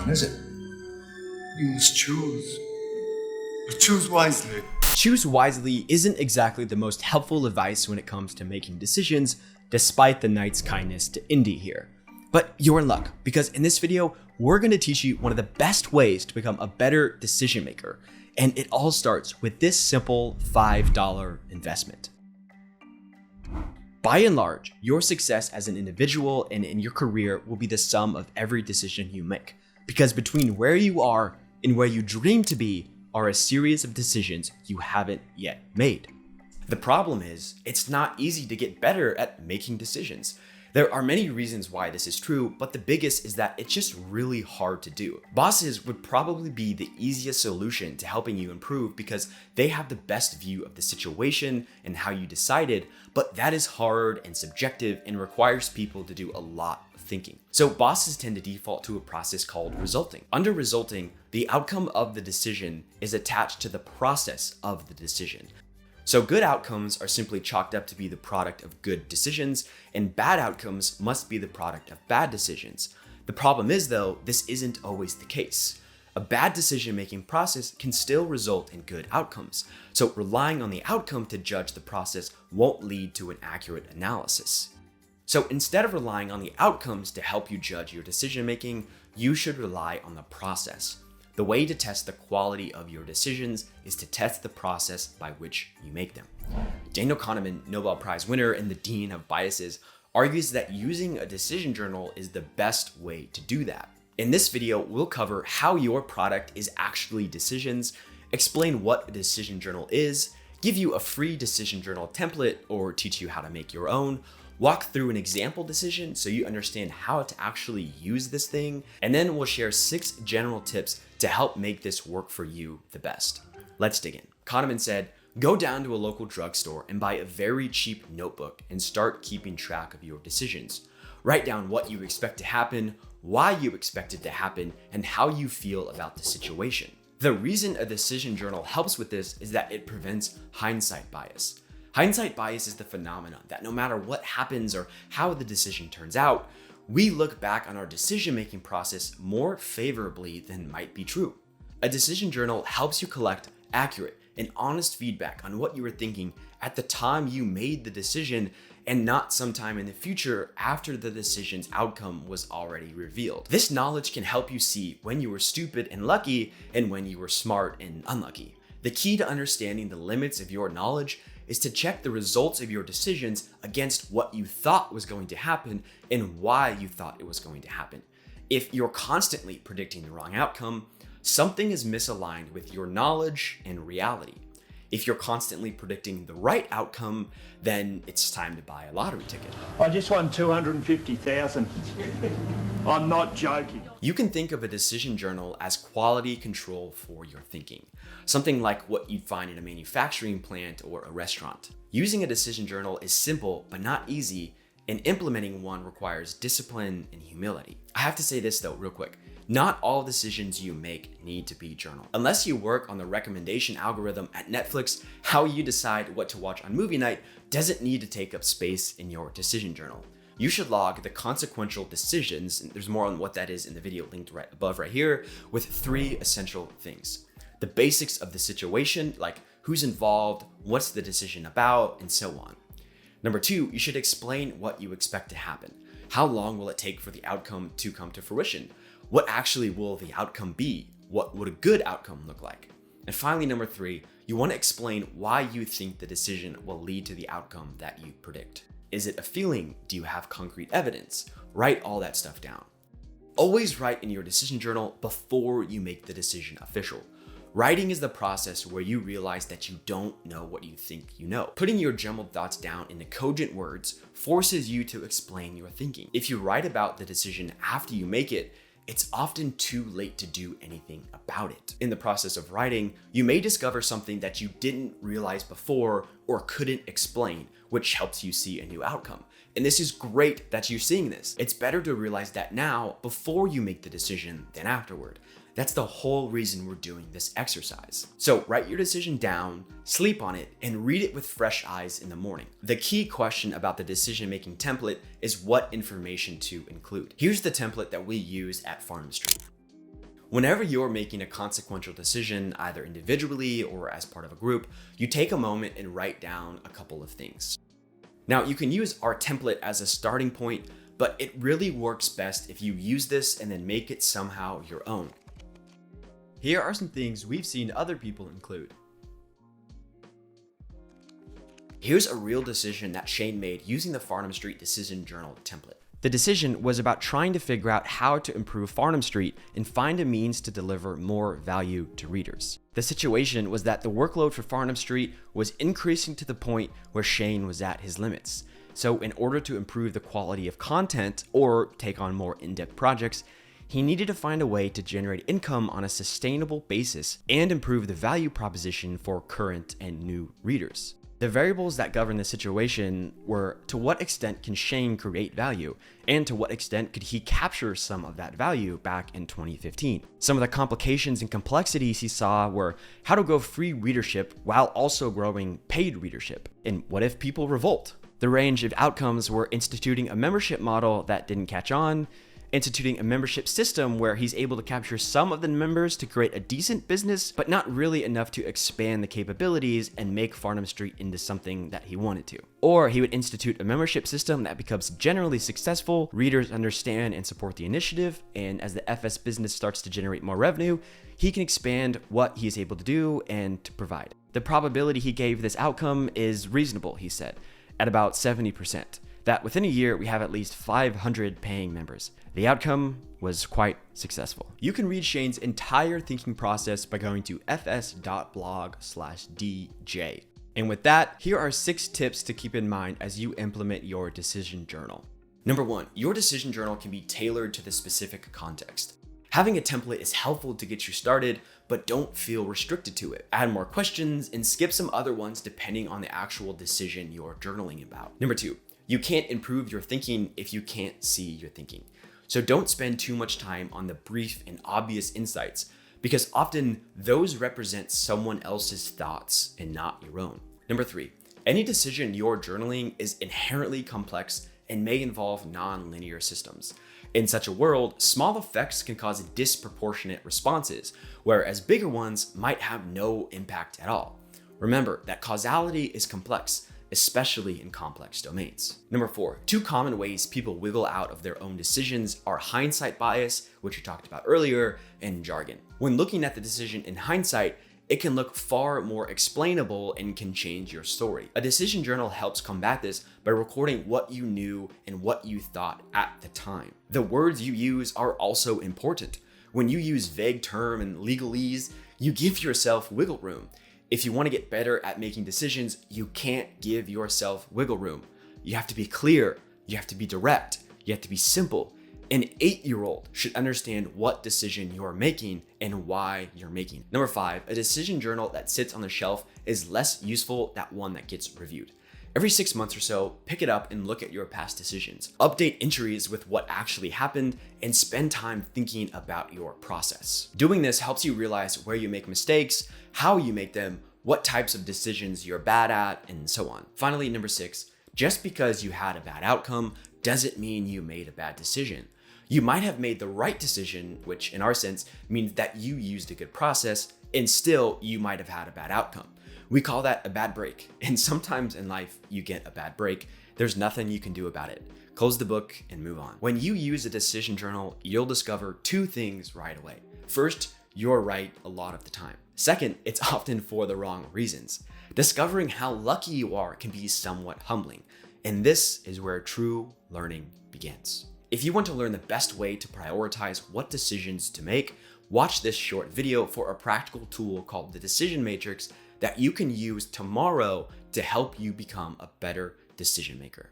one, is it? You must choose. But choose wisely. Choose wisely isn't exactly the most helpful advice when it comes to making decisions, despite the knight's kindness to Indy here. But you're in luck, because in this video, we're going to teach you one of the best ways to become a better decision maker. And it all starts with this simple $5 investment. By and large, your success as an individual and in your career will be the sum of every decision you make. Because between where you are and where you dream to be are a series of decisions you haven't yet made. The problem is, it's not easy to get better at making decisions. There are many reasons why this is true, but the biggest is that it's just really hard to do. Bosses would probably be the easiest solution to helping you improve because they have the best view of the situation and how you decided, but that is hard and subjective and requires people to do a lot of thinking. So bosses tend to default to a process called resulting. Under resulting, the outcome of the decision is attached to the process of the decision. So good outcomes are simply chalked up to be the product of good decisions, and bad outcomes must be the product of bad decisions. The problem is though, this isn't always the case. A bad decision-making process can still result in good outcomes. So relying on the outcome to judge the process won't lead to an accurate analysis. So instead of relying on the outcomes to help you judge your decision-making, you should rely on the process. The way to test the quality of your decisions is to test the process by which you make them. Daniel Kahneman, Nobel Prize winner and the dean of biases, argues that using a decision journal is the best way to do that. In this video, we'll cover how your product is actually decisions, explain what a decision journal is, give you a free decision journal template or teach you how to make your own, walk through an example decision so you understand how to actually use this thing, and then we'll share 6 general tips to help make this work for you the best. Let's dig in. Kahneman said, go down to a local drugstore and buy a very cheap notebook and start keeping track of your decisions. Write down what you expect to happen, why you expect it to happen, and how you feel about the situation. The reason a decision journal helps with this is that it prevents hindsight bias. Hindsight bias is the phenomenon that no matter what happens or how the decision turns out, we look back on our decision-making process more favorably than might be true. A decision journal helps you collect accurate and honest feedback on what you were thinking at the time you made the decision and not sometime in the future after the decision's outcome was already revealed. This knowledge can help you see when you were stupid and lucky and when you were smart and unlucky. The key to understanding the limits of your knowledge is to check the results of your decisions against what you thought was going to happen and why you thought it was going to happen. If you're constantly predicting the wrong outcome, something is misaligned with your knowledge and reality. If you're constantly predicting the right outcome, then it's time to buy a lottery ticket. I just won 250,000. I'm not joking. You can think of a decision journal as quality control for your thinking, something like what you'd find in a manufacturing plant or a restaurant. Using a decision journal is simple but not easy, and implementing one requires discipline and humility. I have to say this though, real quick. Not all decisions you make need to be journaled. Unless you work on the recommendation algorithm at Netflix, how you decide what to watch on movie night doesn't need to take up space in your decision journal. You should log the consequential decisions, and there's more on what that is in the video linked right above right here, with 3 essential things. The basics of the situation, like who's involved, what's the decision about, and so on. Number 2, you should explain what you expect to happen. How long will it take for the outcome to come to fruition? What actually will the outcome be? What would a good outcome look like? And finally, number 3, you want to explain why you think the decision will lead to the outcome that you predict. Is it a feeling? Do you have concrete evidence? Write all that stuff down. Always write in your decision journal before you make the decision official. Writing is the process where you realize that you don't know what you think you know. Putting your jumbled thoughts down into cogent words forces you to explain your thinking. If you write about the decision after you make it, it's often too late to do anything about it. In the process of writing, you may discover something that you didn't realize before or couldn't explain, which helps you see a new outcome. And this is great that you're seeing this. It's better to realize that now before you make the decision than afterward. That's the whole reason we're doing this exercise. So write your decision down, sleep on it, and read it with fresh eyes in the morning. The key question about the decision-making template is what information to include. Here's the template that we use at Farnam Street. Whenever you're making a consequential decision, either individually or as part of a group, you take a moment and write down a couple of things. Now, you can use our template as a starting point, but it really works best if you use this and then make it somehow your own. Here are some things we've seen other people include. Here's a real decision that Shane made using the Farnam Street Decision Journal template. The decision was about trying to figure out how to improve Farnam Street and find a means to deliver more value to readers. The situation was that the workload for Farnam Street was increasing to the point where Shane was at his limits. So in order to improve the quality of content or take on more in-depth projects, he needed to find a way to generate income on a sustainable basis and improve the value proposition for current and new readers. The variables that govern the situation were to what extent can Shane create value, and to what extent could he capture some of that value back in 2015. Some of the complications and complexities he saw were how to grow free readership while also growing paid readership, and what if people revolt? The range of outcomes were instituting a membership model that didn't catch on, instituting a membership system where he's able to capture some of the members to create a decent business, but not really enough to expand the capabilities and make Farnam Street into something that he wanted to. Or he would institute a membership system that becomes generally successful, readers understand and support the initiative, and as the FS business starts to generate more revenue, he can expand what he is able to do and to provide. The probability he gave this outcome is reasonable, he said, at about 70%. That within a year, we have at least 500 paying members. The outcome was quite successful. You can read Shane's entire thinking process by going to fs.blog/dj. And with that, here are 6 tips to keep in mind as you implement your decision journal. Number 1, your decision journal can be tailored to the specific context. Having a template is helpful to get you started, but don't feel restricted to it. Add more questions and skip some other ones depending on the actual decision you're journaling about. Number 2, you can't improve your thinking if you can't see your thinking. So don't spend too much time on the brief and obvious insights, because often those represent someone else's thoughts and not your own. Number 3, any decision you're journaling is inherently complex and may involve non-linear systems. In such a world, small effects can cause disproportionate responses, whereas bigger ones might have no impact at all. Remember that causality is complex, especially in complex domains. Number 4, 2 common ways people wiggle out of their own decisions are hindsight bias, which we talked about earlier, and jargon. When looking at the decision in hindsight, it can look far more explainable and can change your story. A decision journal helps combat this by recording what you knew and what you thought at the time. The words you use are also important. When you use vague term and legalese, you give yourself wiggle room. If you want to get better at making decisions, you can't give yourself wiggle room. You have to be clear, you have to be direct, you have to be simple. An 8-year-old should understand what decision you're making and why you're making it. Number 5, a decision journal that sits on the shelf is less useful than one that gets reviewed. Every 6 months or so, pick it up and look at your past decisions. Update entries with what actually happened and spend time thinking about your process. Doing this helps you realize where you make mistakes, how you make them, what types of decisions you're bad at, and so on. Finally, number 6, just because you had a bad outcome doesn't mean you made a bad decision. You might have made the right decision, which in our sense means that you used a good process, and still you might have had a bad outcome. We call that a bad break, and sometimes in life you get a bad break. There's nothing you can do about it. Close the book and move on. When you use a decision journal, you'll discover 2 things right away. First, you're right a lot of the time. Second, it's often for the wrong reasons. Discovering how lucky you are can be somewhat humbling, and this is where true learning begins. If you want to learn the best way to prioritize what decisions to make, watch this short video for a practical tool called the Decision Matrix that you can use tomorrow to help you become a better decision maker.